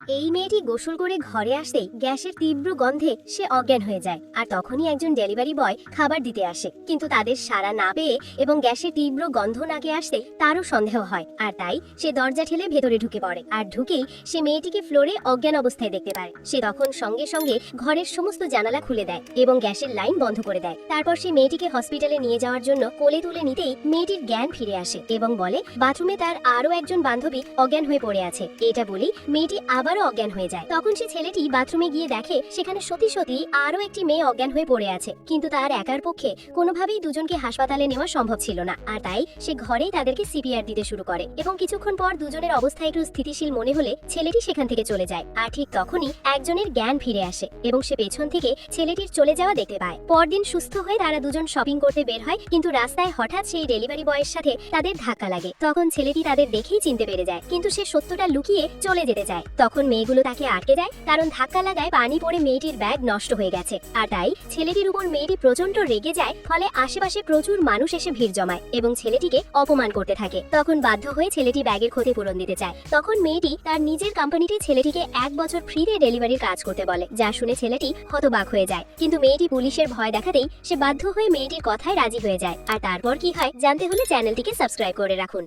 এই মেয়েটি গোসল করে ঘরে আসতেই গ্যাসের তীব্র গন্ধে সে অজ্ঞান হয়ে যায়। আর তখনই একজন ডেলিভারি বয় খাবার দিতে আসে, কিন্তু তাদের সাড়া না পেয়ে এবং গ্যাসের তীব্র গন্ধ নাকে আসতেই তারও সন্দেহ হয়। আর তাই সে দরজা ঠেলে ভেতরে ঢুকে পড়ে। আর ঢুকেই সে মেয়েটিকে ফ্লোরে অজ্ঞান অবস্থায় দেখতে পায়। সে তখন সঙ্গে সঙ্গে ঘরের সমস্ত জানালা খুলে দেয় এবং গ্যাসের লাইন বন্ধ করে দেয়। তারপর সে মেয়েটিকে হসপিটালে নিয়ে যাওয়ার জন্য কোলে তুলে নিতেই মেয়েটির জ্ঞান ফিরে আসে এবং বলে বাথরুমে তার আরো একজন বান্ধবী অজ্ঞান হয়ে পড়ে আছে। এটা বলেই মেয়েটি আবারও অজ্ঞান হয়ে যায়। তখন সে ছেলেটি বাথরুমে গিয়ে দেখে সেখানে সত্যি সত্যি আরো একটি মেয়ে অজ্ঞান হয়ে পড়ে আছে, কিন্তু তার একার পক্ষে কোনোভাবেই দুজনকে হাসপাতালে নেওয়া সম্ভব ছিল না। আর তাই সে ঘরেই তাদেরকে সিপিআর দিতে শুরু করে এবং কিছুক্ষণ পর দুজনের অবস্থা একটু স্থিতিশীল মনে হলে ছেলেটি সেখান থেকে চলে যায়। আর ঠিক তখনই একজনের জ্ঞান ফিরে আসে এবং সে পেছন থেকে ছেলেটির চলে যাওয়া দেখতে পায়। পরদিন সুস্থ হয়ে তারা দুজন শপিং করতে বের হয়, কিন্তু রাস্তায় হঠাৎ সেই ডেলিভারি বয়ের সাথে তাদের ধাক্কা লাগে। তখন ছেলেটি তাদের দেখেই চিনতে পেরে যায়, কিন্তু সে সত্যটা লুকিয়ে চলে যেতে চায়। তখন মেয়েগুলো তাকে আটকে দেয়, কারণ ধাক্কা লাগায় পানি পড়ে মেয়েটির ব্যাগ নষ্ট হয়ে গেছে। আর তাই ছেলেটির উপর মেয়েটি প্রচন্ড রেগে যায়, ফলে আশেপাশে প্রচুর মানুষ এসে ভিড় জমায় এবং ছেলেটিকে অপমান করতে থাকে। তখন বাধ্য হয়ে ছেলেটি ব্যাগের ক্ষতিপূরণ দিতে চায়। তখন মেয়েটি তার নিজের কোম্পানিতে ছেলেটিকে 1 বছর ফ্রিতে ডেলিভারির কাজ করতে বলে, যা শুনে ছেলেটি হতবাক হয়ে যায়। কিন্তু মেয়েটি পুলিশের ভয় দেখাতেই সে বাধ্য হয়ে মেয়েটির কথায় রাজি হয়ে যায়। আর তারপর কি হয় জানতে হলে চ্যানেলটিকে সাবস্ক্রাইব করে রাখুন।